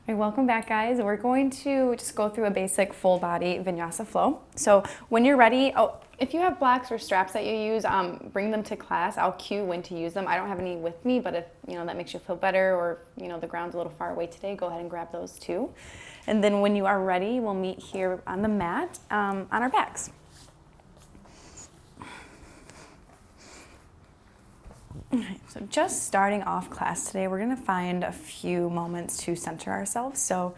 All right, welcome back, guys. We're going to just go through a basic full body vinyasa flow. So when you're ready, if you have blocks or straps that you use, bring them to class. I'll cue when to use them. I don't have any with me, but if that makes you feel better, or the ground's a little far away today, go ahead and grab those too. And then when you are ready, we'll meet here on the mat on our backs. Alright, so just starting off class today, we're going to find a few moments to center ourselves. So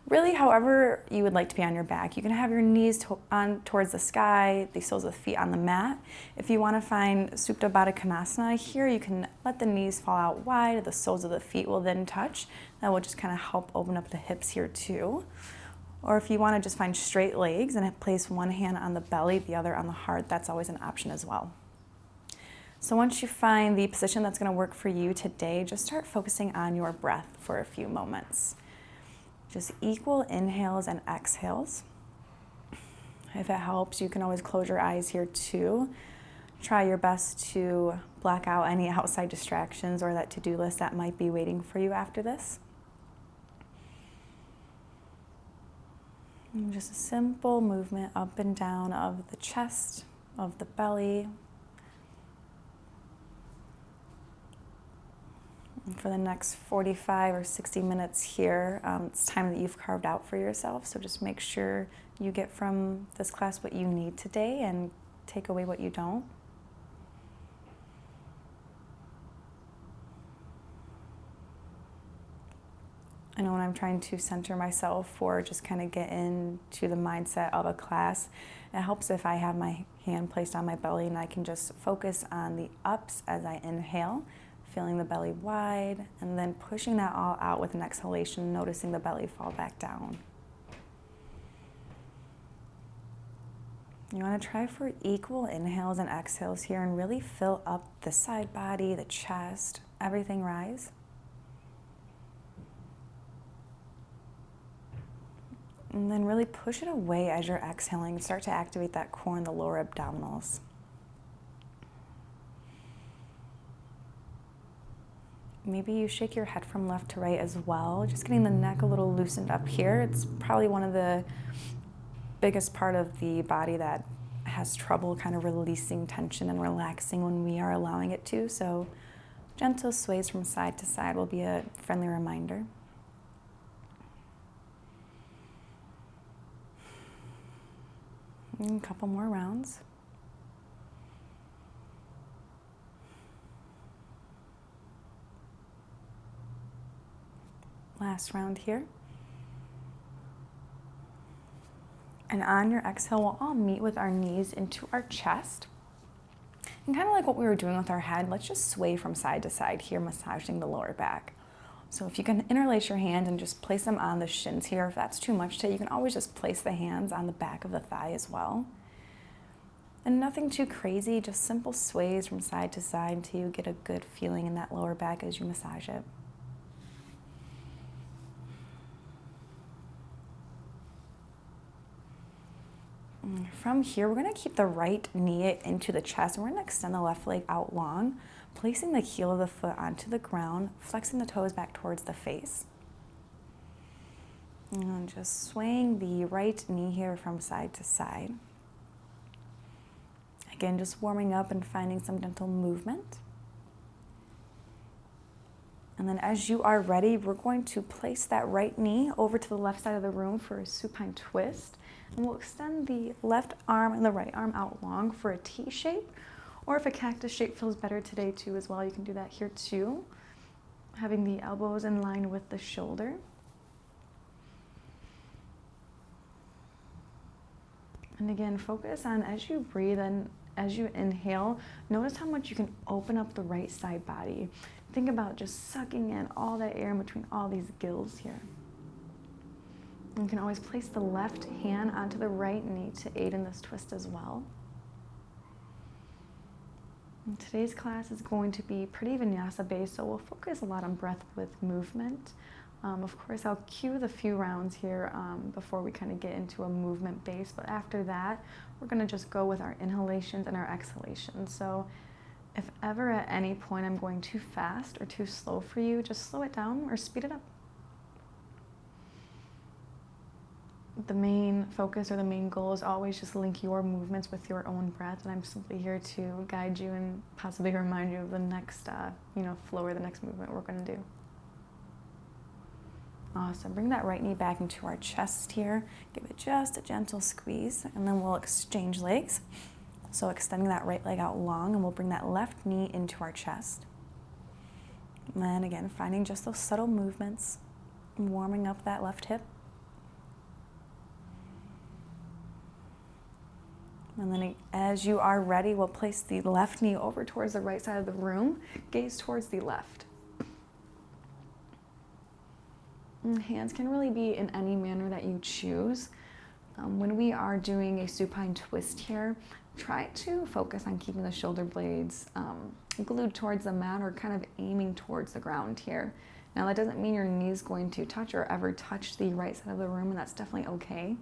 really, however you would like to be on your back, you can have your knees on towards the sky, the soles of the feet on the mat. If you want to find Supta Baddha Konasana here, you can let the knees fall out wide, the soles of the feet will then touch. That will just kind of help open up the hips here too. Or if you want to just find straight legs and place one hand on the belly, the other on the heart, that's always an option as well. So once you find the position that's going to work for you today, just start focusing on your breath for a few moments. Just equal inhales and exhales. If it helps, you can always close your eyes here too. Try your best to block out any outside distractions or that to-do list that might be waiting for you after this. And just a simple movement up and down of the chest, of the belly. And for the next 45 or 60 minutes here, it's time that you've carved out for yourself. So just make sure you get from this class what you need today and take away what you don't. I know when I'm trying to center myself or just kind of get into the mindset of a class, it helps if I have my hand placed on my belly and I can just focus on the ups as I inhale, feeling the belly wide, and then pushing that all out with an exhalation, noticing the belly fall back down. You want to try for equal inhales and exhales here and really fill up the side body, the chest, everything rise. And then really push it away as you're exhaling. Start to activate that core in the lower abdominals. Maybe you shake your head from left to right as well, just getting the neck a little loosened up here. It's probably one of the biggest part of the body that has trouble kind of releasing tension and relaxing when we are allowing it to. So gentle sways from side to side will be a friendly reminder. And a couple more rounds. Last round here. And on your exhale, we'll all meet with our knees into our chest. And kind of like what we were doing with our head, let's just sway from side to side here, massaging the lower back. So if you can interlace your hands and just place them on the shins here, if that's too much today, you can always just place the hands on the back of the thigh as well. And nothing too crazy, just simple sways from side to side until you get a good feeling in that lower back as you massage it. From here, we're going to keep the right knee into the chest, and we're going to extend the left leg out long, placing the heel of the foot onto the ground, flexing the toes back towards the face. And just swaying the right knee here from side to side. Again, just warming up and finding some gentle movement. And then as you are ready, we're going to place that right knee over to the left side of the room for a supine twist. And we'll extend the left arm and the right arm out long for a T shape. Or if a cactus shape feels better today too as well, you can do that here too. Having the elbows in line with the shoulder. And again, focus on as you breathe and as you inhale, notice how much you can open up the right side body. Think about just sucking in all that air in between all these gills here. You can always place the left hand onto the right knee to aid in this twist as well. And today's class is going to be pretty vinyasa based, so we'll focus a lot on breath with movement. Of course, I'll cue the few rounds here before we kind of get into a movement base, but after that, we're going to just go with our inhalations and our exhalations. So if ever at any point I'm going too fast or too slow for you, just slow it down or speed it up. the main focus or the main goal is always just link your movements with your own breath, and I'm simply here to guide you and possibly remind you of the next, flow or the next movement we're going to do. Awesome. Bring that right knee back into our chest here. Give it just a gentle squeeze, and then we'll exchange legs. So extending that right leg out long, and we'll bring that left knee into our chest. And then again, finding just those subtle movements, warming up that left hip. And then as you are ready, we'll place the left knee over towards the right side of the room, gaze towards the left. And hands can really be in any manner that you choose. When we are doing a supine twist here, try to focus on keeping the shoulder blades glued towards the mat or kind of aiming towards the ground here. Now that doesn't mean your knee is going to touch or ever touch the right side of the room, and that's definitely okay.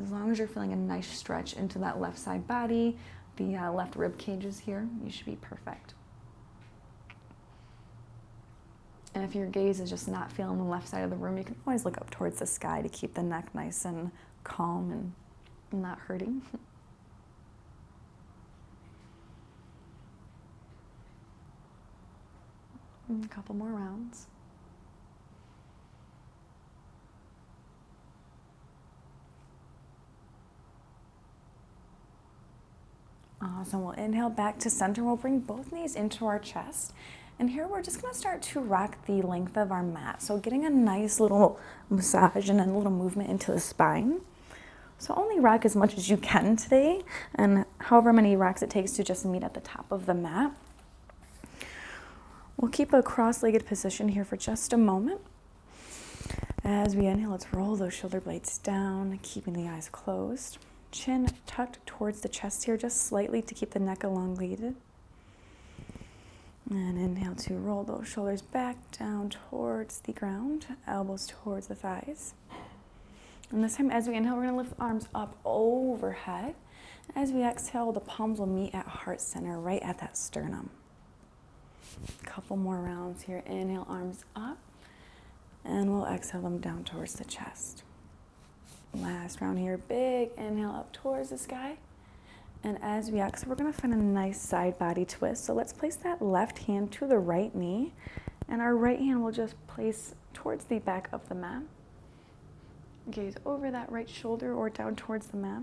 As long as you're feeling a nice stretch into that left side body, the left rib cages here, you should be perfect. And if your gaze is just not feeling the left side of the room, you can always look up towards the sky to keep the neck nice and calm and not hurting. A couple more rounds. Awesome. We'll inhale back to center. We'll bring both knees into our chest. And here we're just going to start to rock the length of our mat. So getting a nice little massage and a little movement into the spine. So only rock as much as you can today, and however many rocks it takes to just meet at the top of the mat. We'll keep a cross-legged position here for just a moment. As we inhale, let's roll those shoulder blades down, keeping the eyes closed. Chin tucked towards the chest here, just slightly to keep the neck elongated. And inhale to roll those shoulders back down towards the ground, elbows towards the thighs. And this time, as we inhale, we're going to lift the arms up overhead. As we exhale, the palms will meet at heart center, right at that sternum. A couple more rounds here. Inhale, arms up, and we'll exhale them down towards the chest. Last round here, big inhale up towards the sky. And as we exhale, we're going to find a nice side body twist. So let's place that left hand to the right knee, and our right hand will just place towards the back of the mat. Gaze over that right shoulder or down towards the mat.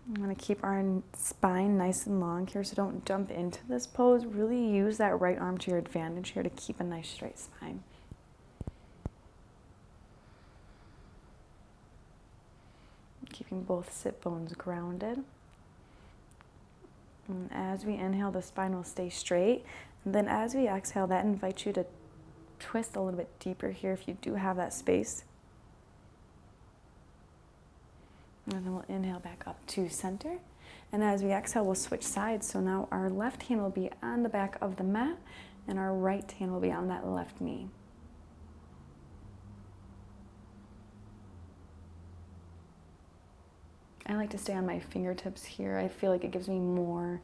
I'm going to keep our spine nice and long here, so don't jump into this pose. Really use that right arm to your advantage here to keep a nice straight spine. Keeping both sit bones grounded. And as we inhale, the spine will stay straight. And then as we exhale, that invites you to twist a little bit deeper here if you do have that space. And then we'll inhale back up to center. And as we exhale, we'll switch sides. So now our left hand will be on the back of the mat, and our right hand will be on that left knee. I like to stay on my fingertips here. I feel like it gives me more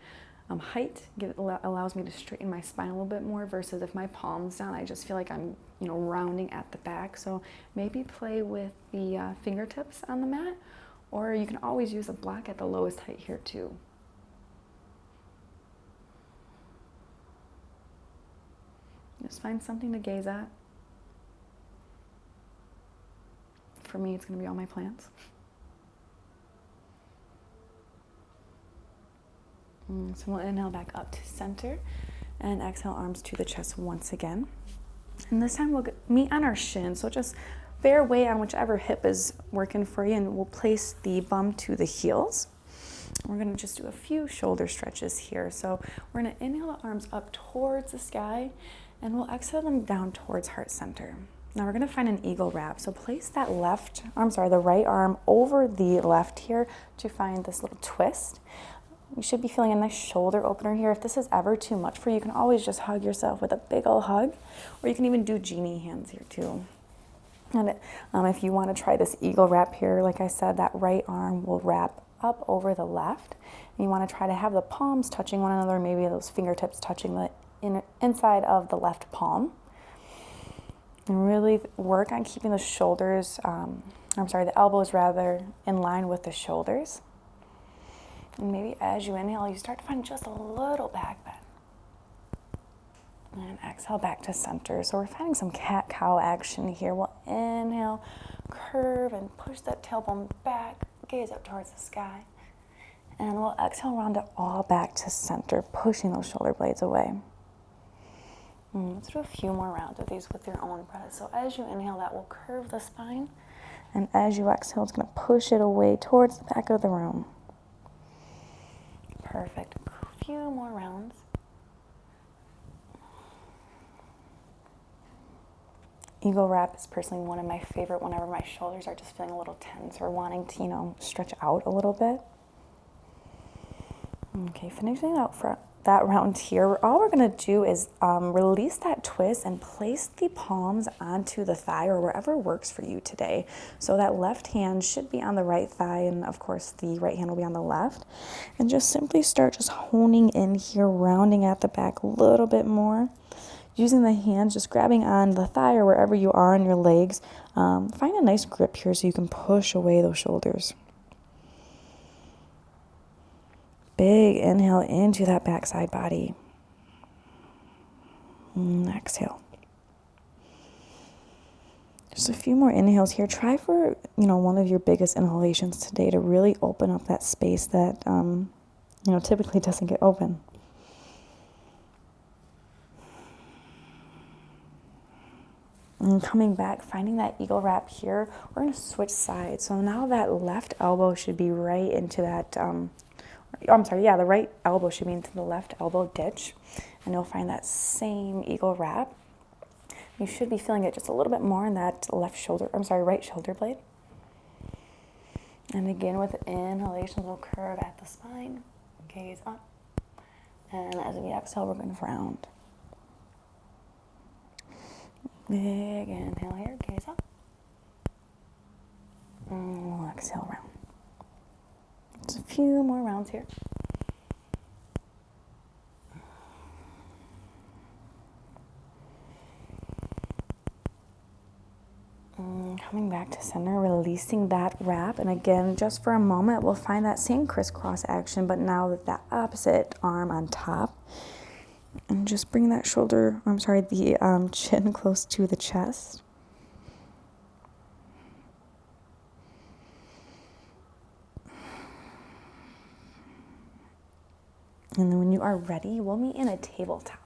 height. It allows me to straighten my spine a little bit more, versus if my palm's down, I just feel like I'm rounding at the back. So maybe play with the fingertips on the mat, or you can always use a block at the lowest height here too. Just find something to gaze at. For me, it's going to be all my plants. So we'll inhale back up to center and exhale, arms to the chest once again. And this time we'll meet on our shin. So just bear weight on whichever hip is working for you, and we'll place the bum to the heels. We're going to just do a few shoulder stretches here. So we're going to inhale the arms up towards the sky, and we'll exhale them down towards heart center. Now we're going to find an eagle wrap. So place that the right arm over the left here to find this little twist. You should be feeling a nice shoulder opener here. If this is ever too much for you, you can always just hug yourself with a big old hug, or you can even do genie hands here too. And if you want to try this eagle wrap here, like I said, that right arm will wrap up over the left. And you want to try to have the palms touching one another, maybe those fingertips touching the inside of the left palm. And really work on keeping the shoulders the elbows rather, in line with the shoulders. And maybe as you inhale, you start to find just a little back bend. And exhale back to center. So we're finding some cat-cow action here. We'll inhale, curve and push that tailbone back, gaze up towards the sky. And we'll exhale, round it all back to center, pushing those shoulder blades away. Let's do a few more rounds of these with your own breath. So as you inhale, that will curve the spine. And as you exhale, it's going to push it away towards the back of the room. Perfect. A few more rounds. Eagle wrap is personally one of my favorite whenever my shoulders are just feeling a little tense or wanting to, stretch out a little bit. Okay, finishing out for that round here, all we're going to do is release that twist and place the palms onto the thigh or wherever works for you today. So that left hand should be on the right thigh, and of course the right hand will be on the left. And just simply start just honing in here, rounding at the back a little bit more. Using the hands, just grabbing on the thigh or wherever you are on your legs. Find a nice grip here so you can push away those shoulders. Big inhale into that backside body. Exhale. Just a few more inhales here. Try for, one of your biggest inhalations today to really open up that space that, typically doesn't get open. And coming back, finding that eagle wrap here, we're going to switch sides. So now that left elbow should be right into that, the right elbow should be into the left elbow ditch. And you'll find that same eagle wrap. You should be feeling it just a little bit more in that right shoulder blade. And again, with inhalations, we'll curve at the spine, gaze up. And as we exhale, we're going to round. Big inhale here, gaze up. And we'll exhale, round. Just a few more rounds here. Coming back to center, releasing that wrap. And again, just for a moment, we'll find that same crisscross action, but now with that opposite arm on top. And just bring that the chin close to the chest. And then when you are ready, we'll meet in a tabletop.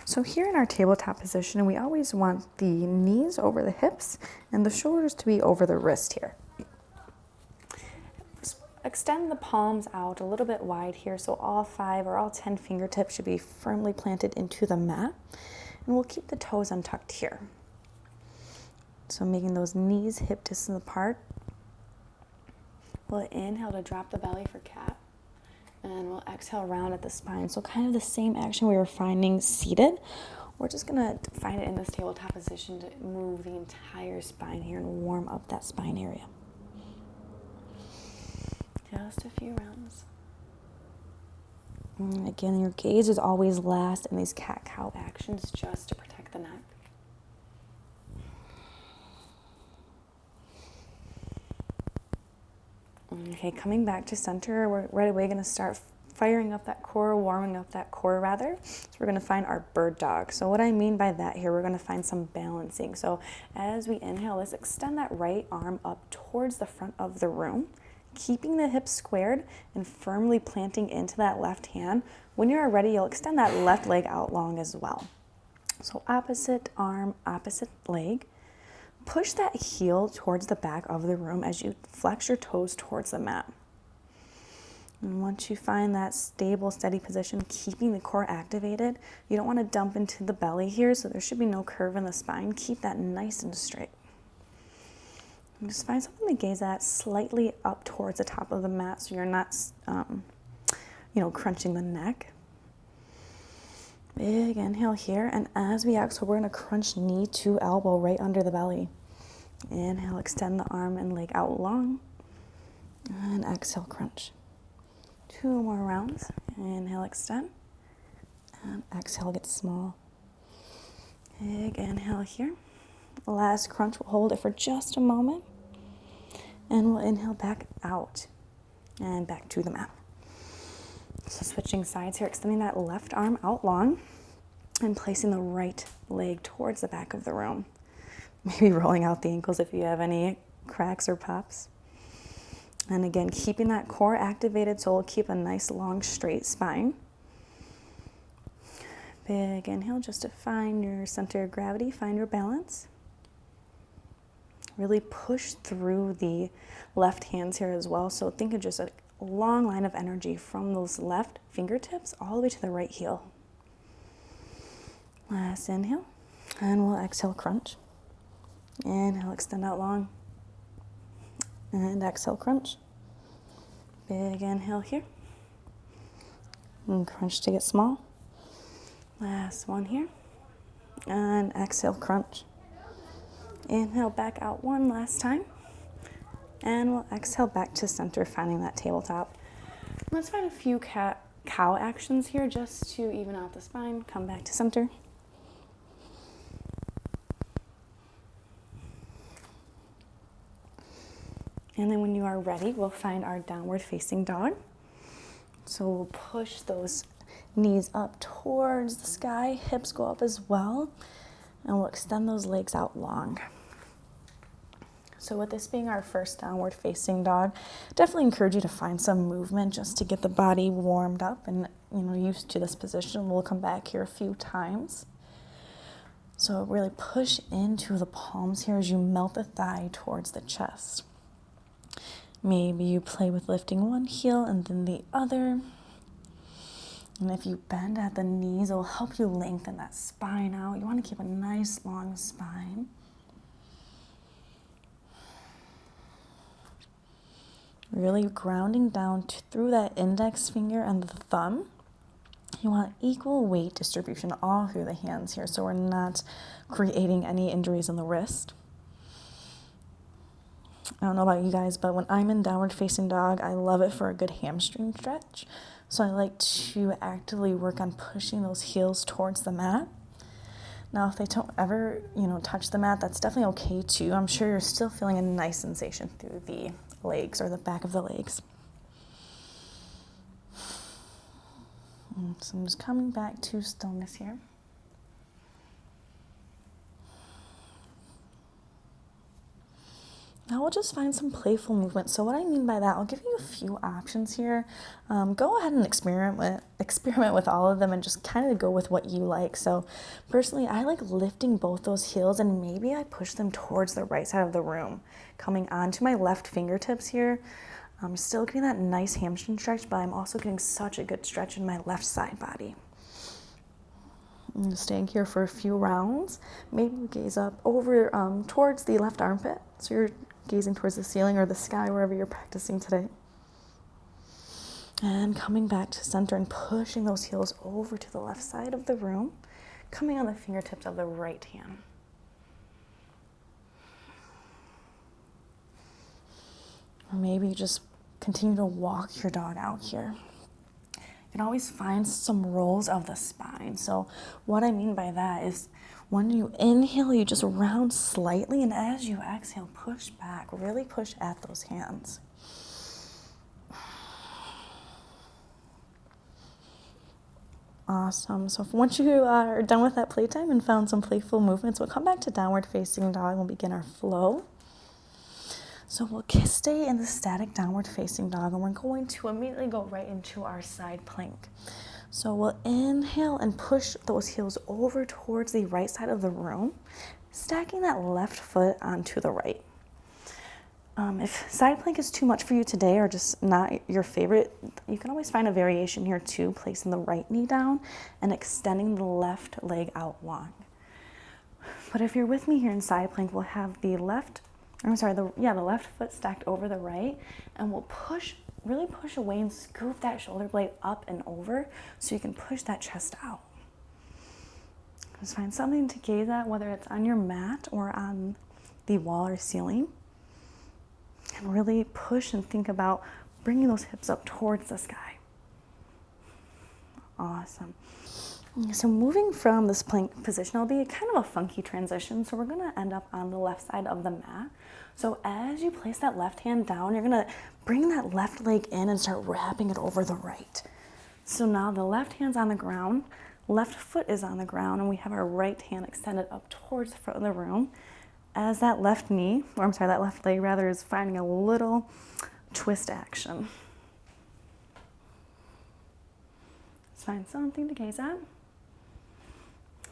So here in our tabletop position, we always want the knees over the hips and the shoulders to be over the wrist here. Extend the palms out a little bit wide here, so all 5 or all 10 fingertips should be firmly planted into the mat. And we'll keep the toes untucked here. So making those knees hip distance apart. We'll inhale to drop the belly for cat. And we'll exhale round at the spine. So kind of the same action we were finding seated. We're just going to find it in this tabletop position to move the entire spine here and warm up that spine area. Just a few rounds. And again, your gaze is always last in these cat-cow actions just to protect the neck. Okay, coming back to center, we're right away going to start firing up that core, warming up that core rather. So we're going to find our bird dog. So what I mean by that here, we're going to find some balancing. So as we inhale, let's extend that right arm up towards the front of the room, keeping the hips squared and firmly planting into that left hand. When you're ready, you'll extend that left leg out long as well. So opposite arm, opposite leg. Push that heel towards the back of the room as you flex your toes towards the mat. And once you find that stable, steady position, keeping the core activated, you don't want to dump into the belly here, so there should be no curve in the spine. Keep that nice and straight. And just find something to gaze at slightly up towards the top of the mat so you're not, crunching the neck. Big inhale here, and as we exhale, we're going to crunch knee to elbow right under the belly. Inhale, extend the arm and leg out long, and exhale, crunch. 2 more rounds. Inhale, extend, and exhale, get small. Big inhale here, Last crunch, we'll hold it for just a moment. And we'll inhale back out and back to the mat. So switching sides here, extending that left arm out long and placing the right leg towards the back of the room. Maybe rolling out the ankles if you have any cracks or pops. And again, keeping that core activated so we'll keep a nice long straight spine. Big inhale just to find your center of gravity, find your balance. Really push through the left hands here as well. So think of just a long line of energy from those left fingertips all the way to the right heel. Last inhale, and we'll exhale, crunch. Inhale, extend out long. And exhale, crunch. Big inhale here. And crunch to get small. Last one here. And exhale, crunch. Inhale back out one last time. And we'll exhale back to center, finding that tabletop. Let's find a few cow actions here just to even out the spine. Come back to center. And then when you are ready, we'll find our downward facing dog. So we'll push those knees up towards the sky, hips go up as well, and we'll extend those legs out long. So with this being our first downward facing dog, definitely encourage you to find some movement just to get the body warmed up and used to this position. We'll come back here a few times. So really push into the palms here as you melt the thigh towards the chest. Maybe you play with lifting one heel and then the other. And if you bend at the knees, it will help you lengthen that spine out. You want to keep a nice long spine. Really grounding down through that index finger and the thumb. You want equal weight distribution all through the hands here, so we're not creating any injuries in the wrist. I don't know about you guys, but when I'm in downward facing dog, I love it for a good hamstring stretch. So I like to actively work on pushing those heels towards the mat. Now, if they don't ever, touch the mat, that's definitely okay too. I'm sure you're still feeling a nice sensation through the legs or the back of the legs. So I'm just coming back to stillness here. Now we'll just find some playful movement. So what I mean by that, I'll give you a few options here. Go ahead and experiment with all of them and just kind of go with what you like. So personally, I like lifting both those heels and maybe I push them towards the right side of the room, coming onto my left fingertips here. I'm still getting that nice hamstring stretch, but I'm also getting such a good stretch in my left side body. I'm going to stay here for a few rounds. Maybe gaze up over towards the left armpit. So you're gazing towards the ceiling or the sky, wherever you're practicing today. And coming back to center and pushing those heels over to the left side of the room, coming on the fingertips of the right hand. Or maybe just continue to walk your dog out here. You can always find some rolls of the spine. So what I mean by that is when you inhale, you just round slightly, and as you exhale, push back, really push at those hands. Awesome. So once you are done with that playtime and found some playful movements, we'll come back to downward facing dog and we'll begin our flow. So we'll stay in the static downward facing dog, and we're going to immediately go right into our side plank. So we'll inhale and push those heels over towards the right side of the room, stacking that left foot onto the right. If side plank is too much for you today or just not your favorite, you can always find a variation here too, placing the right knee down and extending the left leg out long. But if you're with me here in side plank, we'll have the left foot stacked over the right, and we'll really push away and scoop that shoulder blade up and over so you can push that chest out. Just find something to gaze at, whether it's on your mat or on the wall or ceiling, and really push and think about bringing those hips up towards the sky. Awesome. So moving from this plank position, it'll be kind of a funky transition. So we're gonna end up on the left side of the mat. So as you place that left hand down, you're gonna bring that left leg in and start wrapping it over the right. So now the left hand's on the ground, left foot is on the ground, and we have our right hand extended up towards the front of the room. As that left knee, or I'm sorry, that left leg rather, is finding a little twist action. Let's find something to gaze at.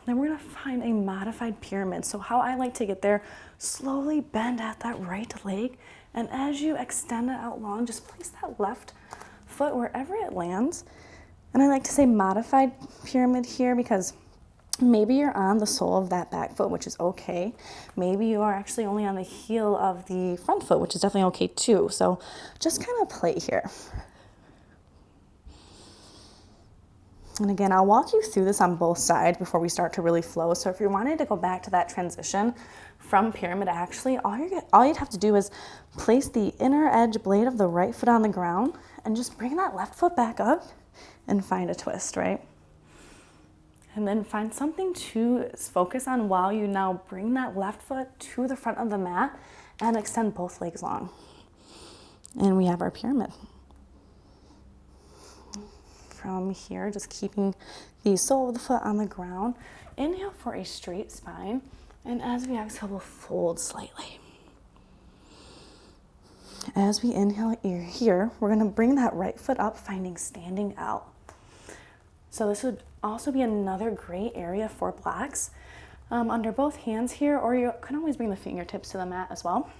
Then we're gonna find a modified pyramid. So how I like to get there, slowly bend at that right leg, and as you extend it out long, just place that left foot wherever it lands. And I like to say modified pyramid here because maybe you're on the sole of that back foot, which is okay. Maybe you are actually only on the heel of the front foot, which is definitely okay too. So just kind of play here. And again, I'll walk you through this on both sides before we start to really flow. So if you wanted to go back to that transition from pyramid, actually, all you'd have to do is place the inner edge blade of the right foot on the ground and just bring that left foot back up and find a twist, right? And then find something to focus on while you now bring that left foot to the front of the mat and extend both legs long. And we have our pyramid. From here, just keeping the sole of the foot on the ground. Inhale for a straight spine, and as we exhale, we'll fold slightly. As we inhale here, we're gonna bring that right foot up, finding standing L. So this would also be another great area for blocks under both hands here, or you can always bring the fingertips to the mat as well.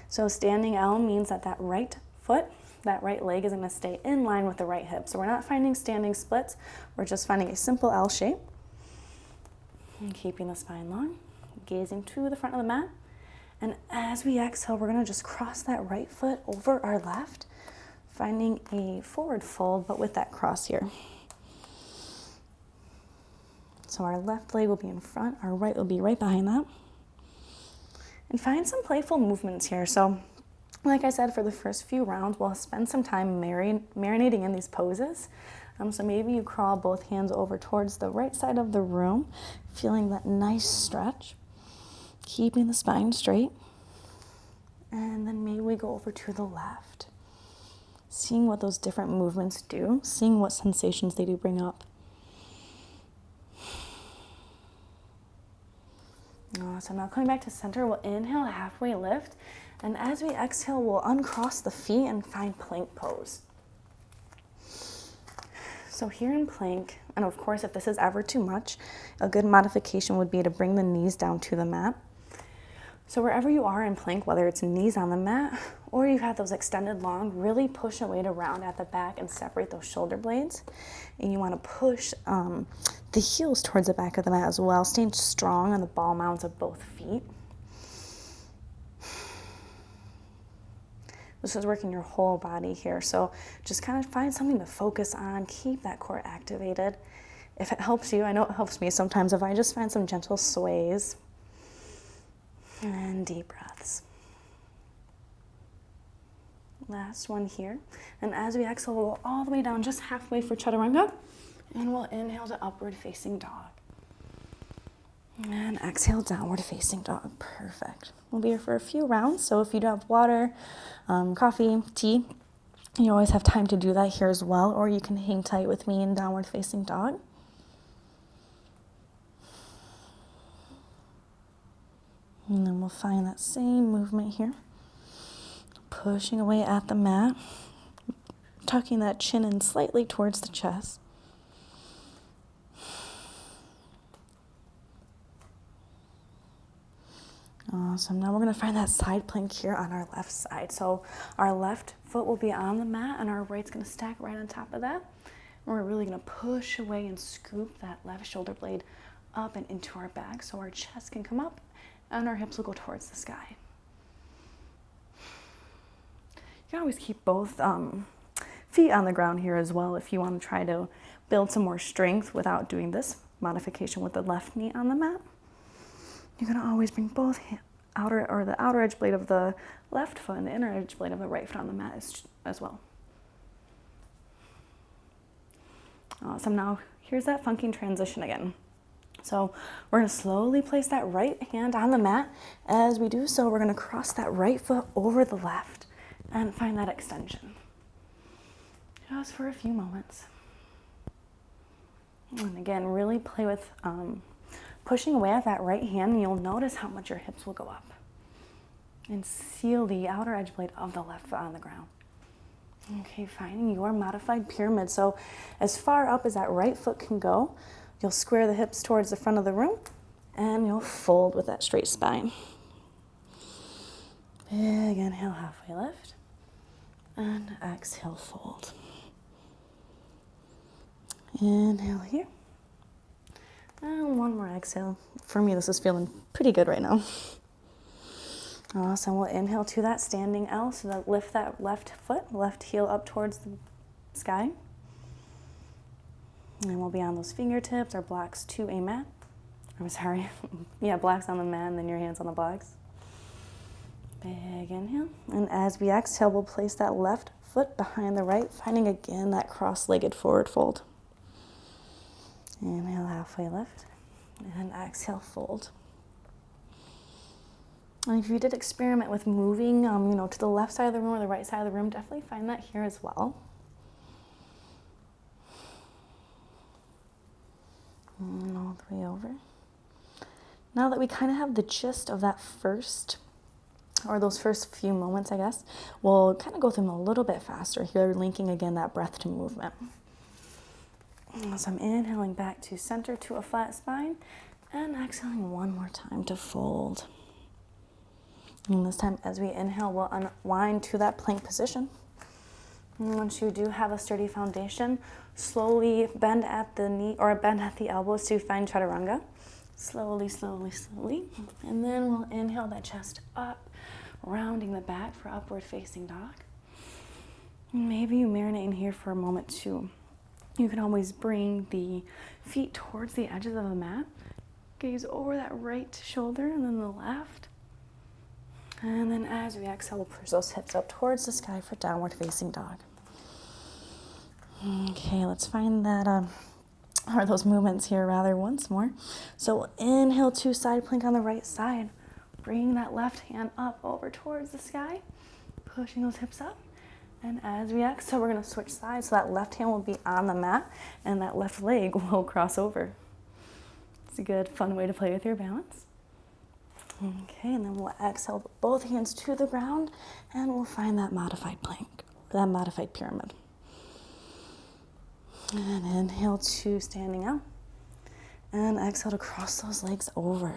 So standing L means that that right foot, that right leg is gonna stay in line with the right hip. So we're not finding standing splits, we're just finding a simple L shape. And keeping the spine long, gazing to the front of the mat. And as we exhale, we're gonna just cross that right foot over our left, finding a forward fold, but with that cross here. So our left leg will be in front, our right will be right behind that. And find some playful movements here. So like I said, for the first few rounds, we'll spend some time marinating in these poses. So maybe you crawl both hands over towards the right side of the room, feeling that nice stretch, keeping the spine straight. And then maybe we go over to the left, seeing what those different movements do, seeing what sensations they do bring up. Awesome. Now coming back to center, we'll inhale, halfway lift. And as we exhale, we'll uncross the feet and find plank pose. So here in plank, and of course, if this is ever too much, a good modification would be to bring the knees down to the mat. So wherever you are in plank, whether it's knees on the mat or you've had those extended long, really push a weight around at the back and separate those shoulder blades. And you want to push the heels towards the back of the mat as well, staying strong on the ball mounds of both feet. This is working your whole body here. So just kind of find something to focus on, keep that core activated. If it helps you, I know it helps me sometimes, if I just find some gentle sways and deep breaths. Last one here. And as we exhale, we'll go all the way down, just halfway for chaturanga. And we'll inhale to upward facing dog. And exhale, downward facing dog. Perfect. We'll be here for a few rounds. So if you do have water, coffee, tea, you always have time to do that here as well. Or you can hang tight with me in downward facing dog. And then we'll find that same movement here. Pushing away at the mat. Tucking that chin in slightly towards the chest. Awesome. Now we're going to find that side plank here on our left side. So our left foot will be on the mat and our right's going to stack right on top of that. And we're really going to push away and scoop that left shoulder blade up and into our back so our chest can come up and our hips will go towards the sky. You can always keep both feet on the ground here as well if you want to try to build some more strength without doing this modification with the left knee on the mat. You're going to always bring both the outer edge blade of the left foot and the inner edge blade of the right foot on the mat as well. Awesome. Now here's that funky transition again. So we're going to slowly place that right hand on the mat. As we do so, we're going to cross that right foot over the left and find that extension. Just for a few moments. And again, really play with pushing away at that right hand, and you'll notice how much your hips will go up. And seal the outer edge blade of the left foot on the ground. Okay, finding your modified pyramid. So as far up as that right foot can go, you'll square the hips towards the front of the room, and you'll fold with that straight spine. Big inhale, halfway lift, and exhale, fold. Inhale here. And one more exhale. For me, this is feeling pretty good right now. Awesome. We'll inhale to that standing L, so that lift that left foot, left heel up towards the sky. And we'll be on those fingertips, our blocks to a mat. I'm sorry. Yeah, blocks on the mat, and then your hands on the blocks. Big inhale. And as we exhale, we'll place that left foot behind the right, finding again that cross-legged forward fold. Inhale, halfway lift, and exhale, fold. And if you did experiment with moving, to the left side of the room or the right side of the room, definitely find that here as well. And all the way over. Now that we kind of have the gist of that those first few moments, I guess, we'll kind of go through them a little bit faster here, linking again that breath to movement. So I'm inhaling back to center to a flat spine, and exhaling one more time to fold. And this time, as we inhale, we'll unwind to that plank position. And once you do have a sturdy foundation, slowly bend at the knee or bend at the elbows to find chaturanga. Slowly, slowly, slowly. And then we'll inhale that chest up, rounding the back for upward facing dog. Maybe you marinate in here for a moment too. You can always bring the feet towards the edges of the mat. Gaze over that right shoulder and then the left. And then as we exhale, we'll push those hips up towards the sky for downward facing dog. Okay, let's find that, or those movements here rather once more. So we'll inhale to side plank on the right side. Bring that left hand up over towards the sky, pushing those hips up. And as we exhale, we're going to switch sides. So that left hand will be on the mat and that left leg will cross over. It's a good, fun way to play with your balance. Okay, and then we'll exhale both hands to the ground and we'll find that modified plank, or that modified pyramid. And inhale to standing out. And exhale to cross those legs over.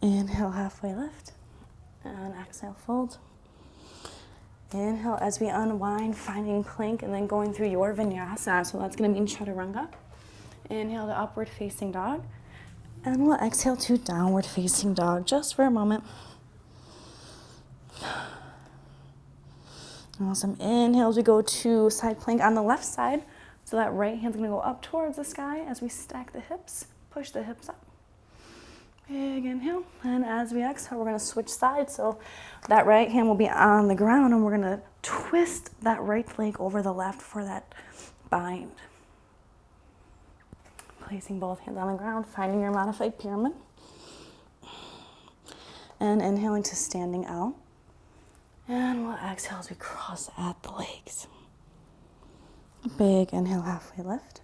Inhale, halfway lift. And exhale, fold. Inhale as we unwind, finding plank, and then going through your vinyasa. So that's going to mean chaturanga. Inhale to upward facing dog. And we'll exhale to downward facing dog just for a moment. Awesome. Inhale as we go to side plank on the left side. So that right hand's going to go up towards the sky as we stack the hips, push the hips up. Big inhale, and as we exhale, we're going to switch sides. So that right hand will be on the ground, and we're going to twist that right leg over the left for that bind. Placing both hands on the ground, finding your modified pyramid. And inhaling to standing out. And we'll exhale as we cross at the legs. Big inhale, halfway lift.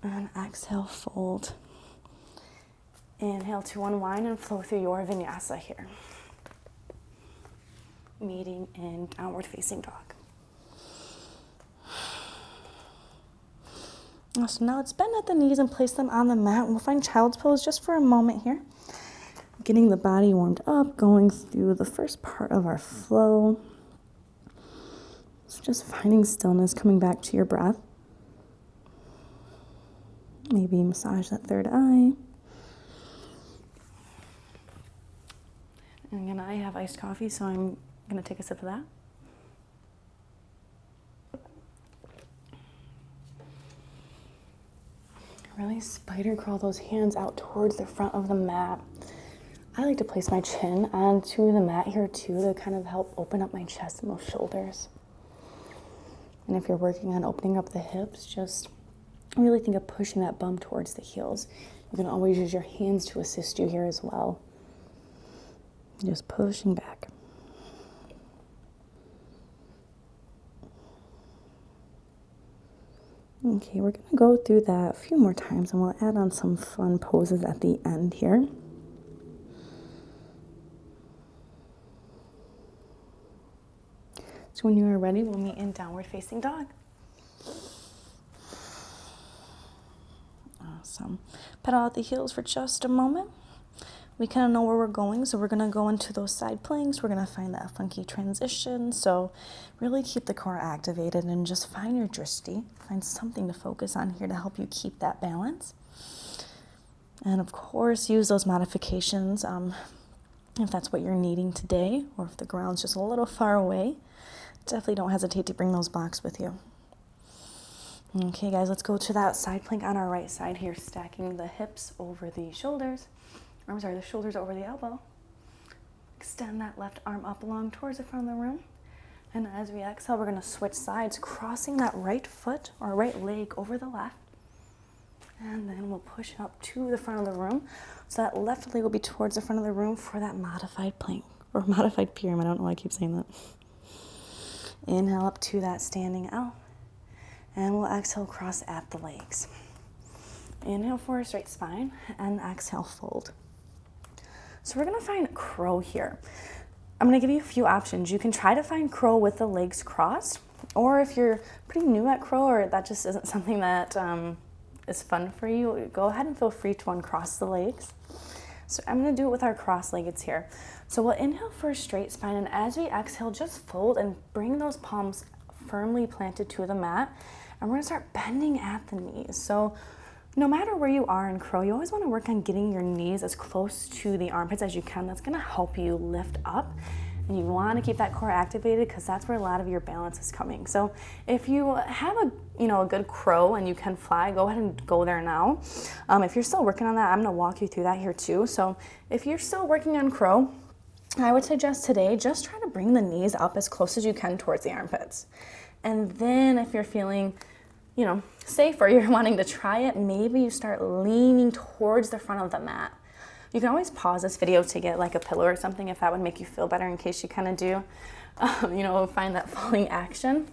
And exhale, fold. Inhale to unwind and flow through your vinyasa here. Meeting in downward facing dog. So now let's bend at the knees and place them on the mat. We'll find child's pose just for a moment here. Getting the body warmed up, going through the first part of our flow. So just finding stillness, coming back to your breath. Maybe massage that third eye. And again, I have iced coffee, so I'm going to take a sip of that. Really spider crawl those hands out towards the front of the mat. I like to place my chin onto the mat here too to kind of help open up my chest and those shoulders. And if you're working on opening up the hips, just Really think of pushing that bum towards the heels. You can always use your hands to assist you here as well. Just pushing back. Okay, we're going to go through that a few more times and we'll add on some fun poses at the end here. So when you are ready, we'll meet in downward facing dog. Awesome. Pedal out the heels for just a moment. We kind of know where we're going, so we're going to go into those side planks. We're going to find that funky transition. So really keep the core activated and just find your drishti. Find something to focus on here to help you keep that balance. And of course, use those modifications if that's what you're needing today, or if the ground's just a little far away. Definitely don't hesitate to bring those blocks with you. Okay, guys, let's go to that side plank on our right side here, stacking the hips over the shoulders. The shoulders over the elbow. Extend that left arm up along towards the front of the room. And as we exhale, we're going to switch sides, crossing that right foot or right leg over the left. And then we'll push up to the front of the room. So that left leg will be towards the front of the room for that modified plank, or modified pyramid. I don't know why I keep saying that. Inhale up to that standing L. And we'll exhale, cross at the legs. Inhale for a straight spine, and exhale, fold. So we're going to find crow here. I'm going to give you a few options. You can try to find crow with the legs crossed, or if you're pretty new at crow or that just isn't something that is fun for you, go ahead and feel free to uncross the legs. So I'm going to do it with our cross-leggeds here. So we'll inhale for a straight spine, and as we exhale, just fold and bring those palms firmly planted to the mat. And we're going to start bending at the knees. So no matter where you are in crow, you always want to work on getting your knees as close to the armpits as you can. That's going to help you lift up. And you want to keep that core activated because that's where a lot of your balance is coming. So if you have a good crow and you can fly, go ahead and go there now. If you're still working on that, I'm going to walk you through that here too. So if you're still working on crow, I would suggest today just try to bring the knees up as close as you can towards the armpits. And then if you're feeling safe or you're wanting to try it, maybe you start leaning towards the front of the mat. You can always pause this video to get like a pillow or something if that would make you feel better in case you kind of do, find that falling action.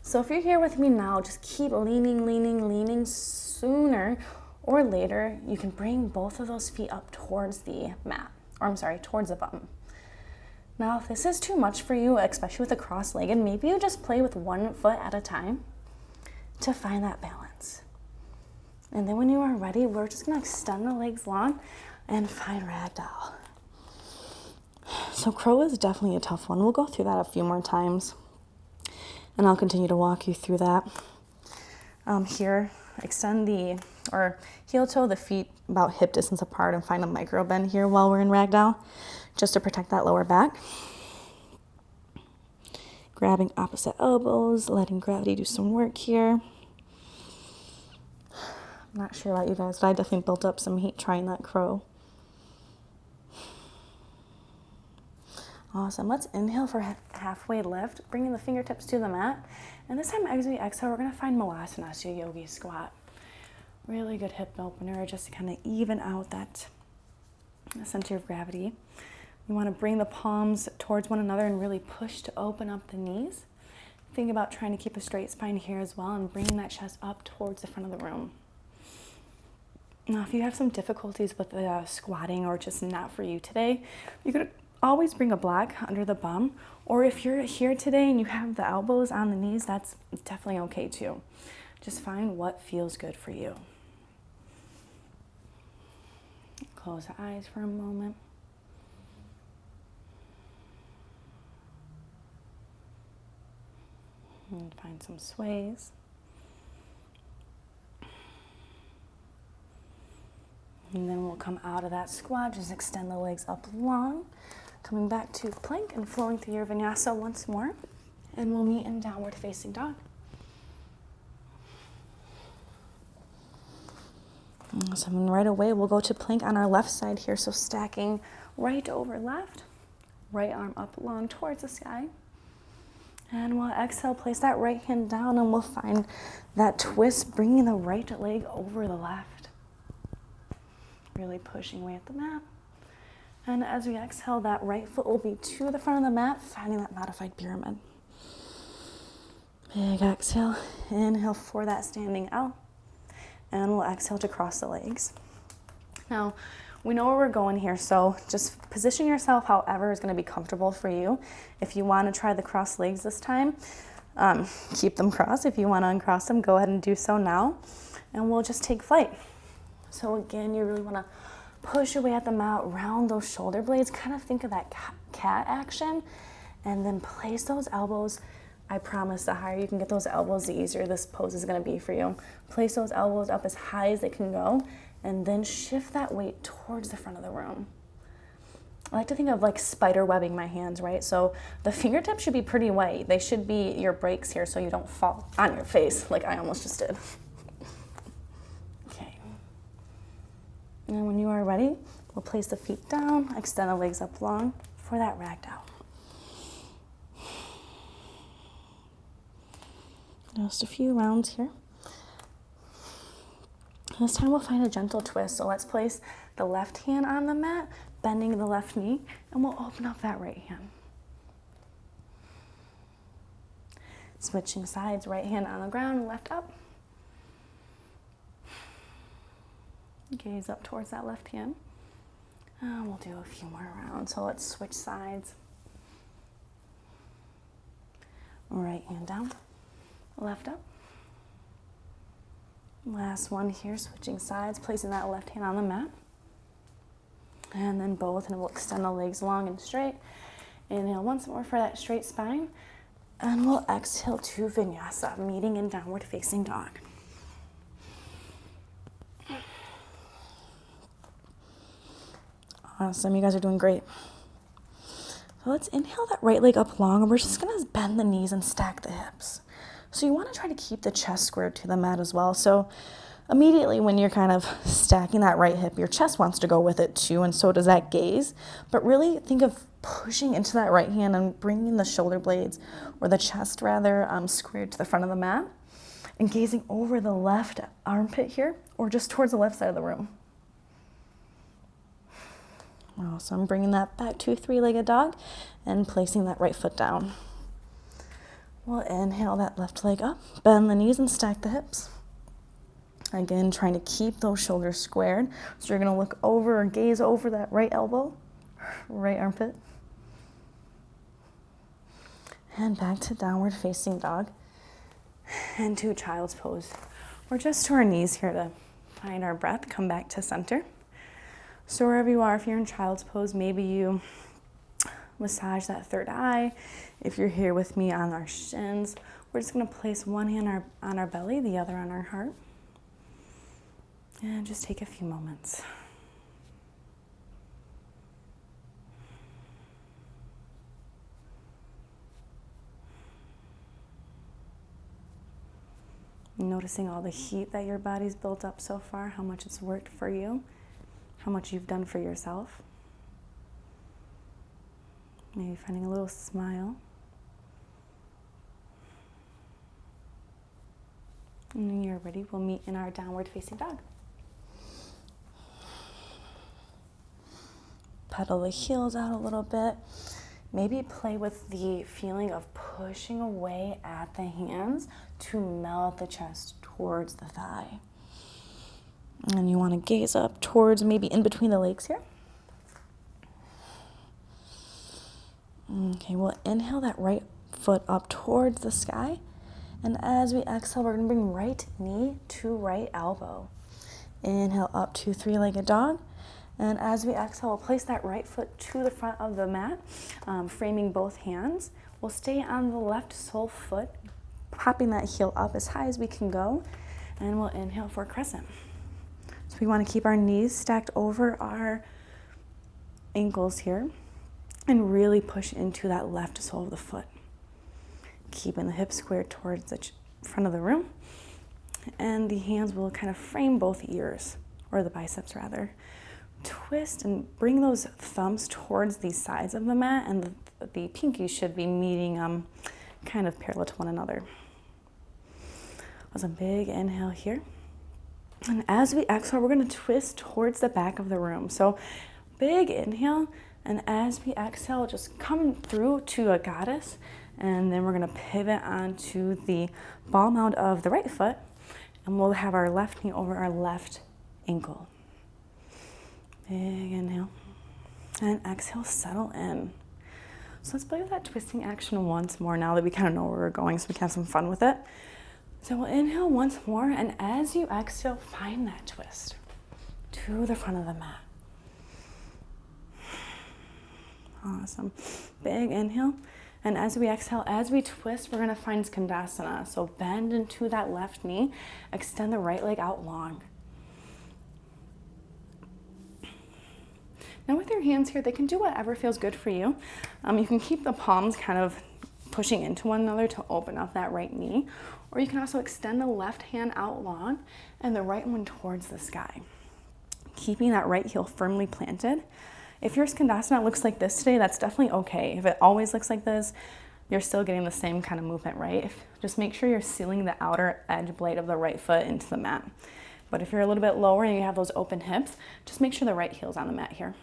So if you're here with me now, just keep leaning. Sooner or later, you can bring both of those feet up towards the mat, towards the bum. Now, if this is too much for you, especially with the cross-legged, maybe you just play with one foot at a time to find that balance. And then when you are ready, we're just going to extend the legs long and find ragdoll. So crow is definitely a tough one. We'll go through that a few more times, and I'll continue to walk you through that. Here, extend heel toe the feet about hip distance apart and find a micro bend here while we're in ragdoll, just to protect that lower back. Grabbing opposite elbows, letting gravity do some work here. I'm not sure about you guys, but I definitely built up some heat trying that crow. Awesome. Let's inhale for halfway lift, bringing the fingertips to the mat. And this time, as we exhale, we're going to find Vasisthasana, yogi squat. Really good hip opener, just to kind of even out that center of gravity. We want to bring the palms towards one another and really push to open up the knees. Think about trying to keep a straight spine here as well and bringing that chest up towards the front of the room. Now, if you have some difficulties with squatting or just not for you today, you could always bring a block under the bum. Or if you're here today and you have the elbows on the knees, that's definitely okay too. Just find what feels good for you. Close the eyes for a moment. And find some sways. And then we'll come out of that squat, just extend the legs up long, coming back to plank and flowing through your vinyasa once more. And we'll meet in downward facing dog. Awesome, and right away we'll go to plank on our left side here. So stacking right over left, right arm up long towards the sky. And we'll exhale, place that right hand down, and we'll find that twist, bringing the right leg over the left. Really pushing away at the mat. And as we exhale, that right foot will be to the front of the mat, finding that modified pyramid. Big exhale, inhale for that standing L. And we'll exhale to cross the legs. Now, we know where we're going here, so just position yourself however is going to be comfortable for you. If you want to try the crossed legs this time, keep them crossed. If you want to uncross them, go ahead and do so now. And we'll just take flight. So again, you really want to push away at the mat, round those shoulder blades, kind of think of that cat action, and then place those elbows. I promise the higher you can get those elbows, the easier this pose is going to be for you. Place those elbows up as high as they can go, and then shift that weight towards the front of the room. I like to think of like spider webbing my hands, right? So the fingertips should be pretty white. They should be your brakes here so you don't fall on your face like I almost just did. Okay. And when you are ready, we'll place the feet down, extend the legs up long for that ragdoll. Just a few rounds here. This time we'll find a gentle twist. So let's place the left hand on the mat, bending the left knee, and we'll open up that right hand. Switching sides, right hand on the ground, left up. Gaze up towards that left hand. And we'll do a few more rounds. So let's switch sides. Right hand down, left up. Last one here, switching sides, placing that left hand on the mat. And then both, and we'll extend the legs long and straight. Inhale once more for that straight spine. And we'll exhale to vinyasa, meeting in downward facing dog. Awesome, you guys are doing great. So let's inhale that right leg up long, and we're just gonna bend the knees and stack the hips. So you want to try to keep the chest squared to the mat as well. So immediately when you're kind of stacking that right hip, your chest wants to go with it too, and so does that gaze. But really think of pushing into that right hand and bringing the shoulder blades, or the chest rather, squared to the front of the mat, and gazing over the left armpit here, or just towards the left side of the room. Awesome, bringing that back to three-legged dog and placing that right foot down. We'll inhale that left leg up, bend the knees and stack the hips. Again, trying to keep those shoulders squared. So you're gonna look over or gaze over that right elbow, right armpit. And back to downward facing dog and to child's pose. We're just to our knees here to find our breath, come back to center. So wherever you are, if you're in child's pose, maybe you massage that third eye. If you're here with me on our shins, we're just going to place one hand on our belly, the other on our heart. And just take a few moments. Noticing all the heat that your body's built up so far, how much it's worked for you, how much you've done for yourself. Maybe finding a little smile. And when you're ready, we'll meet in our downward facing dog. Pedal the heels out a little bit. Maybe play with the feeling of pushing away at the hands to melt the chest towards the thigh. And you want to gaze up towards maybe in between the legs here. Okay, we'll inhale that right foot up towards the sky. And as we exhale, we're going to bring right knee to right elbow. Inhale up to three-legged dog. And as we exhale, we'll place that right foot to the front of the mat, framing both hands. We'll stay on the left sole foot, popping that heel up as high as we can go. And we'll inhale for crescent. So we want to keep our knees stacked over our ankles here and really push into that left sole of the foot. Keeping the hips squared towards the front of the room. And the hands will kind of frame both ears, or the biceps rather. Twist and bring those thumbs towards the sides of the mat, and the pinkies should be meeting kind of parallel to one another. That's a big inhale here. And as we exhale, we're going to twist towards the back of the room. So big inhale, and as we exhale, just come through to a goddess, and then we're going to pivot onto the ball mound of the right foot, and we'll have our left knee over our left ankle. Big inhale, and exhale, settle in. So let's play with that twisting action once more now that we kind of know where we're going, so we can have some fun with it. So we'll inhale once more, and as you exhale, find that twist to the front of the mat. Awesome. Big inhale. And as we exhale, as we twist, we're going to find Vasisthasana. So bend into that left knee, extend the right leg out long. Now with your hands here, they can do whatever feels good for you. You can keep the palms kind of pushing into one another to open up that right knee, or you can also extend the left hand out long and the right one towards the sky, keeping that right heel firmly planted. If your Skandasana looks like this today, that's definitely okay. If it always looks like this, you're still getting the same kind of movement, right? Just make sure you're sealing the outer edge blade of the right foot into the mat. But if you're a little bit lower and you have those open hips, just make sure the right heel's on the mat here.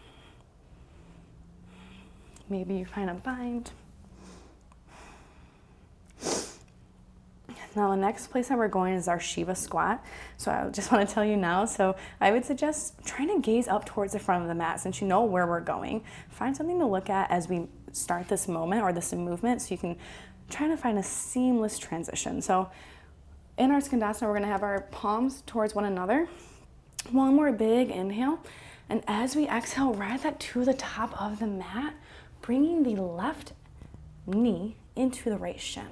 Maybe you find a bind. Now the next place that we're going is our Shiva squat. So I just want to tell you now, so I would suggest trying to gaze up towards the front of the mat since you know where we're going. Find something to look at as we start this moment or this movement so you can try to find a seamless transition. So in our Skandasana, we're going to have our palms towards one another. One more big inhale. And as we exhale, ride that to the top of the mat, bringing the left knee into the right shin.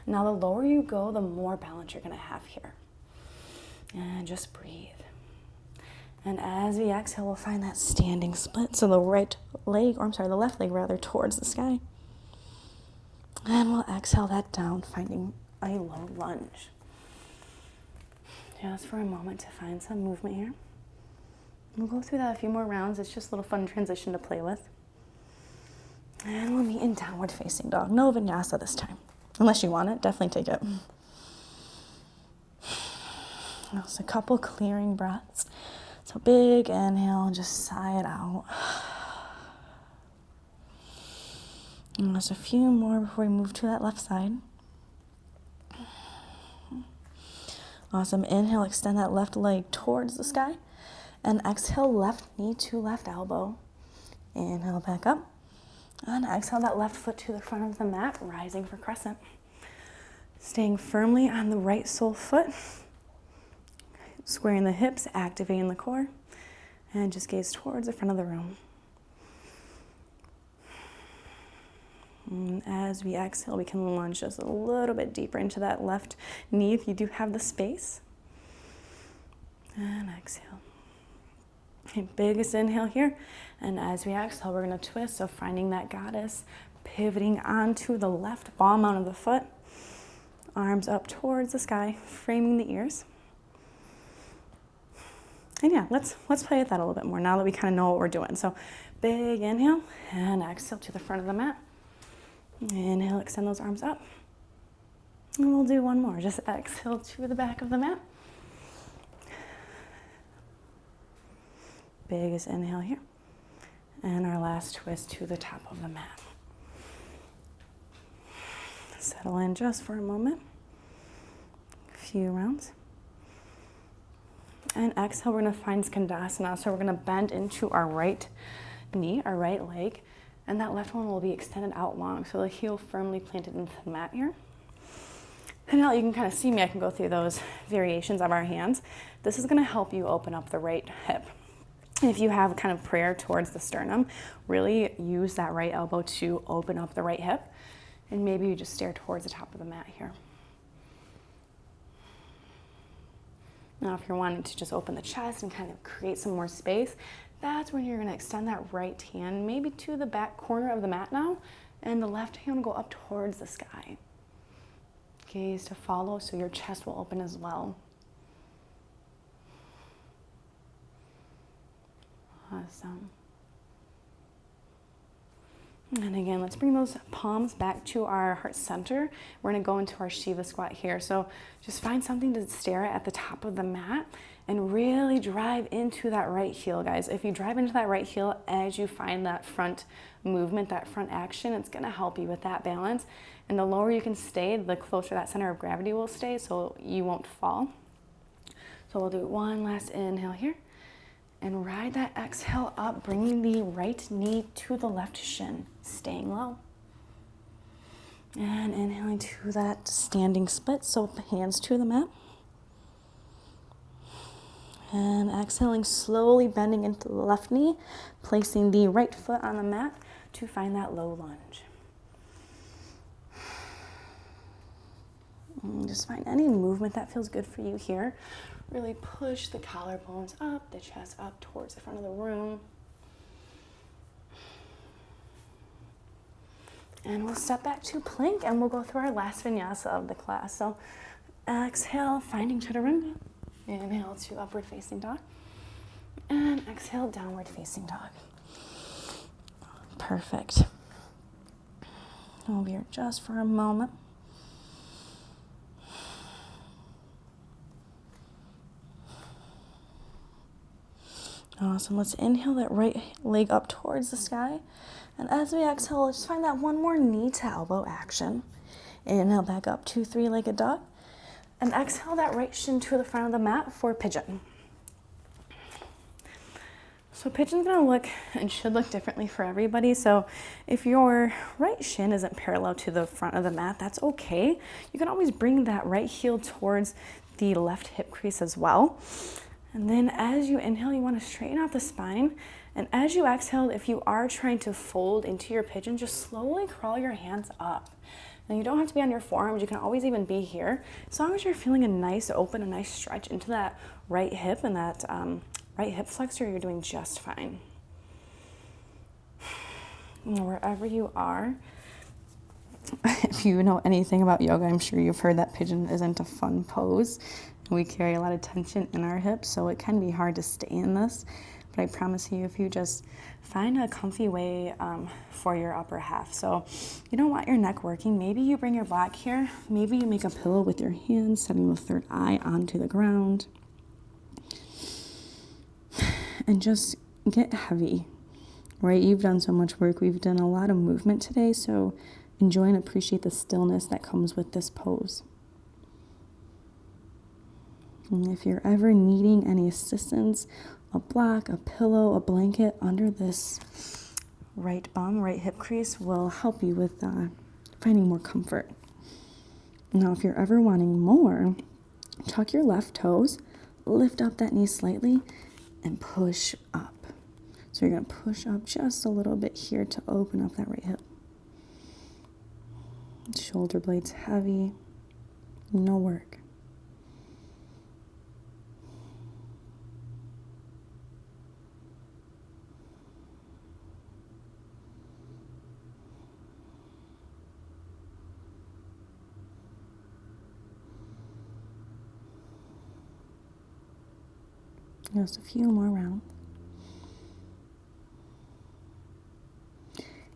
Now the lower you go, the more balance you're going to have here. And just breathe. And as we exhale, we'll find that standing split. So the the left leg rather, towards the sky. And we'll exhale that down, finding a low lunge. Just for a moment to find some movement here. We'll go through that a few more rounds. It's just a little fun transition to play with. And we'll meet in downward facing dog. No vinyasa this time. Unless you want it, definitely take it. Just a couple clearing breaths. So big inhale, just sigh it out. And just a few more before we move to that left side. Awesome. Inhale, extend that left leg towards the sky. And exhale, left knee to left elbow. Inhale back up. And exhale that left foot to the front of the mat, rising for crescent. Staying firmly on the right sole foot. Squaring the hips, activating the core. And just gaze towards the front of the room. And as we exhale, we can lunge just a little bit deeper into that left knee if you do have the space. And exhale. Okay, biggest inhale here. And as we exhale, we're going to twist. So finding that goddess, pivoting onto the left ball mount of the foot. Arms up towards the sky, framing the ears. And yeah, let's play with that a little bit more now that we kind of know what we're doing. So big inhale and exhale to the front of the mat. Inhale, extend those arms up. And we'll do one more. Just exhale to the back of the mat. Biggest inhale here. And our last twist to the top of the mat. Settle in just for a moment. A few rounds. And exhale, we're going to find Skandasana. So we're going to bend into our right knee, our right leg. And that left one will be extended out long. So the heel firmly planted into the mat here. And now you can kind of see me. I can go through those variations of our hands. This is going to help you open up the right hip. If you have kind of prayer towards the sternum, really use that right elbow to open up the right hip. And maybe you just stare towards the top of the mat here. Now, if you're wanting to just open the chest and kind of create some more space, that's when you're going to extend that right hand maybe to the back corner of the mat now, and the left hand will go up towards the sky. Gaze to follow so your chest will open as well. Awesome. And again, let's bring those palms back to our heart center. We're gonna go into our Shiva squat here. So just find something to stare at the top of the mat and really drive into that right heel, guys. If you drive into that right heel as you find that front movement, that front action, it's gonna help you with that balance. And the lower you can stay, the closer that center of gravity will stay, so you won't fall. So we'll do one last inhale here. And ride that exhale up, bringing the right knee to the left shin, staying low. And inhaling to that standing split, so hands to the mat. And exhaling, slowly bending into the left knee, placing the right foot on the mat to find that low lunge. And just find any movement that feels good for you here. Really push the collarbones up, the chest up towards the front of the room. And we'll step back to plank and we'll go through our last vinyasa of the class. So exhale, finding chaturanga. Inhale to upward facing dog. And exhale, downward facing dog. Perfect. We'll be here just for a moment. Awesome. Let's inhale that right leg up towards the sky. And as we exhale, let's find that one more knee to elbow action. Inhale back up to three-legged dog. And exhale that right shin to the front of the mat for pigeon. So pigeon's gonna look and should look differently for everybody. So if your right shin isn't parallel to the front of the mat, that's okay. You can always bring that right heel towards the left hip crease as well. And then as you inhale, you want to straighten out the spine. And as you exhale, if you are trying to fold into your pigeon, just slowly crawl your hands up. Now you don't have to be on your forearms. You can always even be here. As long as you're feeling a nice open, a nice stretch into that right hip and that right hip flexor, you're doing just fine. And wherever you are, if you know anything about yoga, I'm sure you've heard that pigeon isn't a fun pose. We carry a lot of tension in our hips, so it can be hard to stay in this. But I promise you, if you just find a comfy way for your upper half. So you don't want your neck working. Maybe you bring your back here. Maybe you make a pillow with your hands, setting the third eye onto the ground. And just get heavy, right? You've done so much work. We've done a lot of movement today, so enjoy and appreciate the stillness that comes with this pose. And if you're ever needing any assistance, a block, a pillow, a blanket under this right bum, right hip crease will help you with finding more comfort. Now, if you're ever wanting more, tuck your left toes, lift up that knee slightly, and push up. So you're going to push up just a little bit here to open up that right hip. Shoulder blades heavy, no work. Just a few more rounds.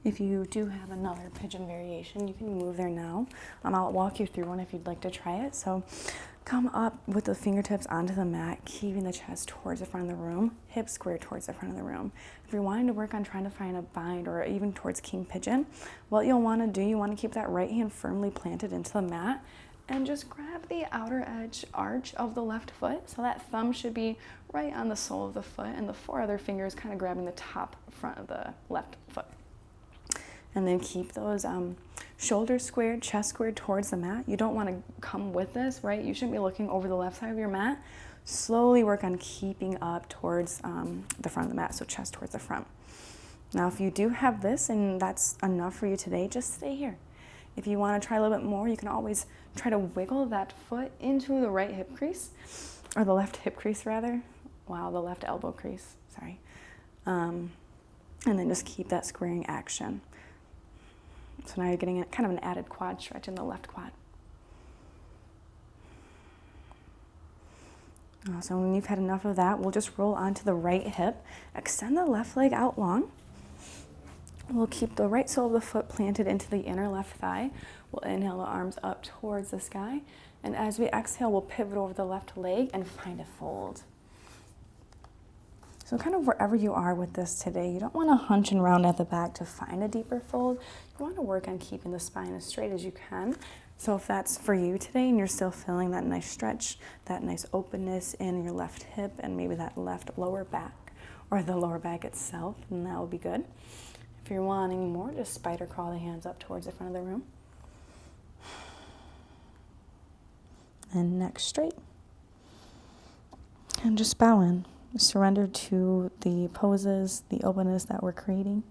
If you do have another pigeon variation, you can move there now. I'll walk you through one if you'd like to try it. So come up with the fingertips onto the mat, keeping the chest towards the front of the room, hips square towards the front of the room. If you're wanting to work on trying to find a bind or even towards king pigeon, what you'll want to do, you want to keep that right hand firmly planted into the mat and just grab the outer edge arch of the left foot. So that thumb should be right on the sole of the foot and the four other fingers kind of grabbing the top front of the left foot. And then keep those shoulders squared, chest squared towards the mat. You don't want to come with this, right? You shouldn't be looking over the left side of your mat. Slowly work on keeping up towards the front of the mat, so chest towards the front. Now, if you do have this and that's enough for you today, just stay here. If you want to try a little bit more, you can always try to wiggle that foot into the right hip crease, or the left hip crease rather. Wow, the left elbow crease, sorry. And then just keep that squaring action. So now you're getting kind of an added quad stretch in the left quad. So when you've had enough of that, we'll just roll onto the right hip. Extend the left leg out long. We'll keep the right sole of the foot planted into the inner left thigh. We'll inhale the arms up towards the sky. And as we exhale, we'll pivot over the left leg and find a fold. So kind of wherever you are with this today, you don't want to hunch and round at the back to find a deeper fold. You want to work on keeping the spine as straight as you can. So if that's for you today and you're still feeling that nice stretch, that nice openness in your left hip and maybe that left lower back or the lower back itself, then that will be good. If you're wanting more, just spider crawl the hands up towards the front of the room. And neck straight. And just bow in. Surrender to the poses, the openness that we're creating.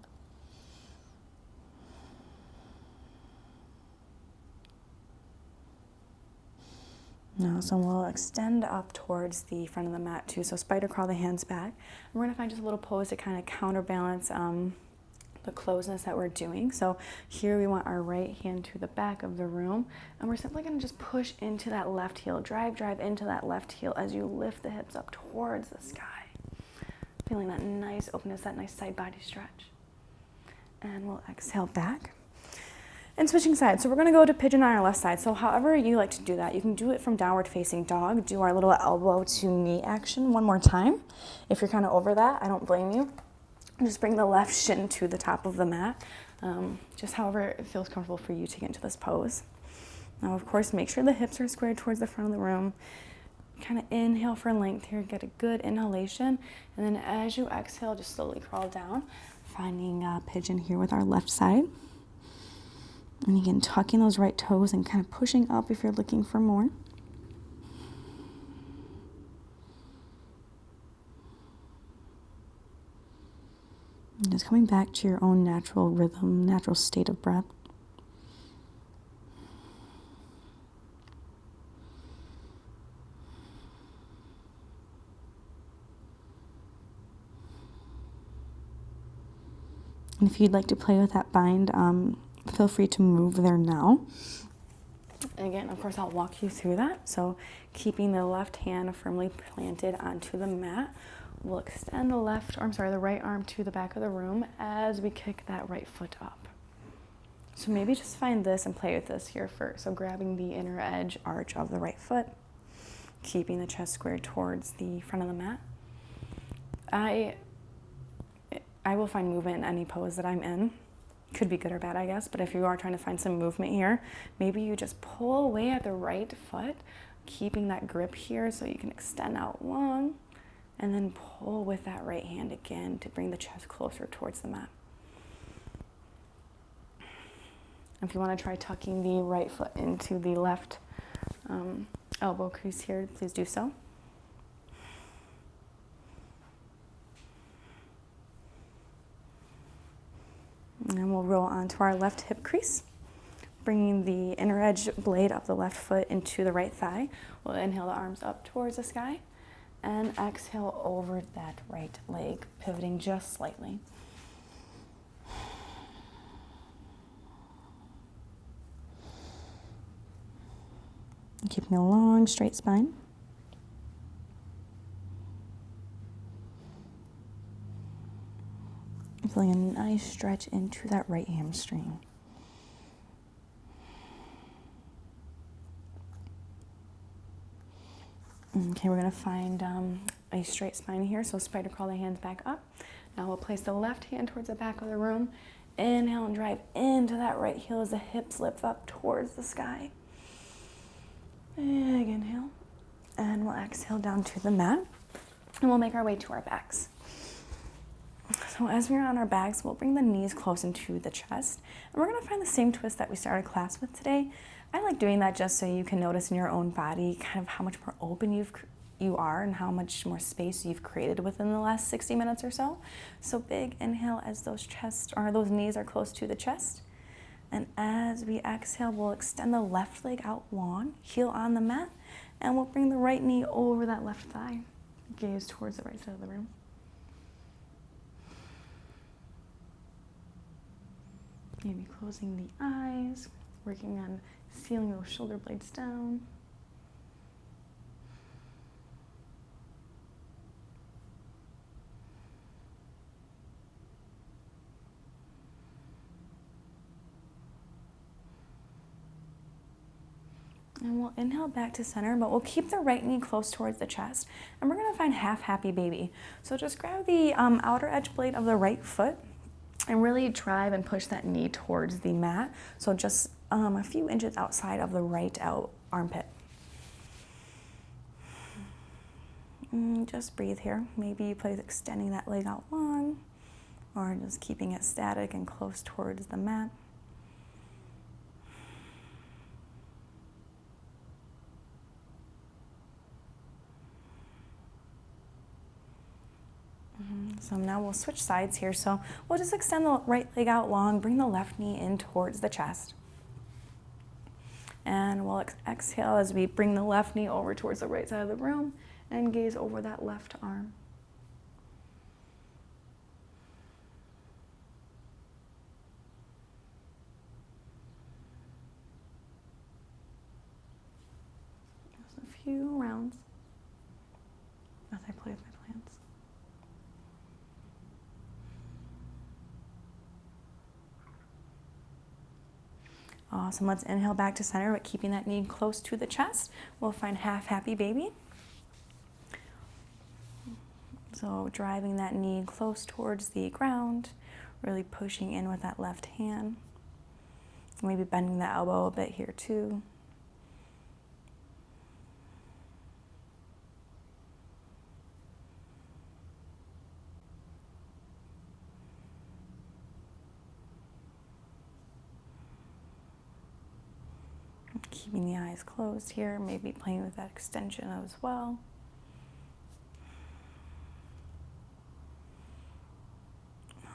Now, so we'll extend up towards the front of the mat too. So spider crawl the hands back. And we're going to find just a little pose to kind of counterbalance the closeness that we're doing. So here we want our right hand to the back of the room, and we're simply going to just push into that left heel. Drive into that left heel as you lift the hips up towards the sky. Feeling that nice openness, that nice side body stretch. And we'll exhale back. And switching sides. So we're going to go to pigeon on our left side. So however you like to do that, you can do it from downward facing dog. Do our little elbow to knee action one more time. If you're kind of over that, I don't blame you. Just bring the left shin to the top of the mat. Just however it feels comfortable for you to get into this pose. Now, of course, make sure the hips are squared towards the front of the room. Kind of inhale for length here, get a good inhalation, and then as you exhale, just slowly crawl down, finding a pigeon here with our left side. And again, tucking those right toes and kind of pushing up if you're looking for more. And just coming back to your own natural rhythm, natural state of breath. And if you'd like to play with that bind, feel free to move there now. Again, of course, I'll walk you through that. So keeping the left hand firmly planted onto the mat, we'll extend the right arm to the back of the room as we kick that right foot up. So maybe just find this and play with this here first. So grabbing the inner edge arch of the right foot, keeping the chest squared towards the front of the mat. I will find movement in any pose that I'm in. Could be good or bad, I guess, but if you are trying to find some movement here, maybe you just pull away at the right foot, keeping that grip here so you can extend out long, and then pull with that right hand again to bring the chest closer towards the mat. If you want to try tucking the right foot into the left elbow crease here, please do so. And then we'll roll onto our left hip crease, bringing the inner edge blade of the left foot into the right thigh. We'll inhale the arms up towards the sky and exhale over that right leg, pivoting just slightly. And keeping a long, straight spine. Feeling a nice stretch into that right hamstring. Okay, we're going to find a straight spine here, so spider crawl the hands back up. Now we'll place the left hand towards the back of the room. Inhale and drive into that right heel as the hips lift up towards the sky. Big inhale. And we'll exhale down to the mat. And we'll make our way to our backs. So as we're on our backs, we'll bring the knees close into the chest. And we're going to find the same twist that we started class with today. I like doing that just so you can notice in your own body kind of how much more open you are and how much more space you've created within the last 60 minutes or so. So big inhale as those knees are close to the chest. And as we exhale, we'll extend the left leg out long, heel on the mat, and we'll bring the right knee over that left thigh. Gaze towards the right side of the room. Maybe closing the eyes, working on sealing those shoulder blades down. And we'll inhale back to center, but we'll keep the right knee close towards the chest. And we're gonna find half happy baby. So just grab the outer edge blade of the right foot and really drive and push that knee towards the mat. So just a few inches outside of the right armpit. Just breathe here. Maybe you play extending that leg out long or just keeping it static and close towards the mat. So now we'll switch sides here. So we'll just extend the right leg out long, bring the left knee in towards the chest. And we'll exhale as we bring the left knee over towards the right side of the room and gaze over that left arm. Just a few rounds as I play with my plants. Awesome. Let's inhale back to center, but keeping that knee close to the chest. We'll find half happy baby. So driving that knee close towards the ground, really pushing in with that left hand. Maybe bending the elbow a bit here too. Keeping the eyes closed here, maybe playing with that extension as well.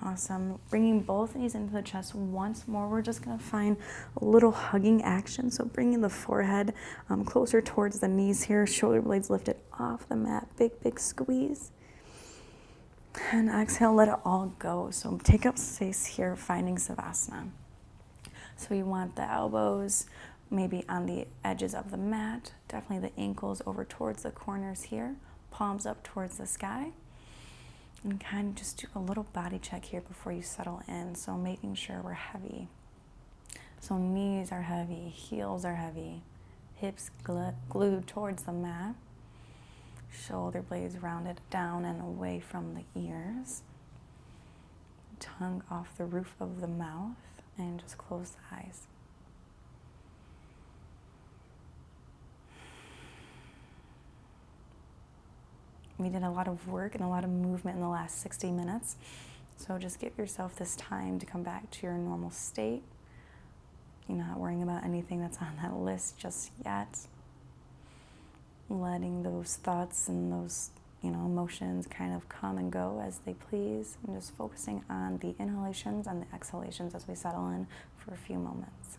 Awesome. Bringing both knees into the chest once more. We're just going to find a little hugging action. So bringing the forehead closer towards the knees here, shoulder blades lifted off the mat. Big, big squeeze. And exhale, let it all go. So take up space here, finding Savasana. So you want the elbows maybe on the edges of the mat, definitely the ankles over towards the corners here, palms up towards the sky, and kind of just do a little body check here before you settle in. So making sure we're heavy. So knees are heavy, heels are heavy, hips glued towards the mat, shoulder blades rounded down and away from the ears, tongue off the roof of the mouth, and just close the eyes. We did a lot of work and a lot of movement in the last 60 minutes. So just give yourself this time to come back to your normal state. You're not worrying about anything that's on that list just yet. Letting those thoughts and those, emotions kind of come and go as they please. And just focusing on the inhalations and the exhalations as we settle in for a few moments.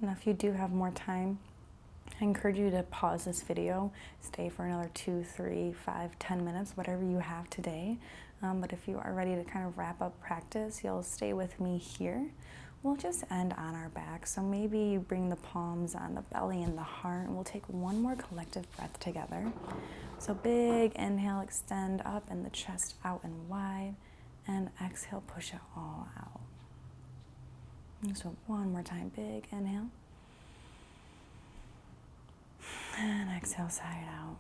Now, if you do have more time, I encourage you to pause this video, stay for another 2, 3, 5, 10 minutes, whatever you have today. But if you are ready to kind of wrap up practice, you'll stay with me here. We'll just end on our back. So maybe you bring the palms on the belly and the heart, and we'll take one more collective breath together. So big inhale, extend up and the chest out and wide, and exhale, push it all out. So one more time, big inhale. And exhale, sigh it out.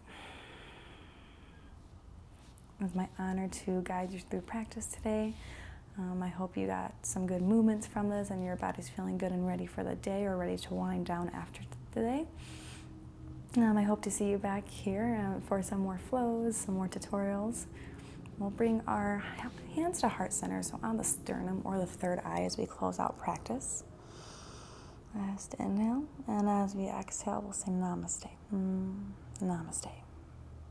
It was my honor to guide you through practice today. I hope you got some good movements from this and your body's feeling good and ready for the day or ready to wind down after the day. I hope to see you back here for some more flows, some more tutorials. We'll bring our hands to heart center, so on the sternum or the third eye as we close out practice. Last inhale, and as we exhale, we'll say namaste. Namaste.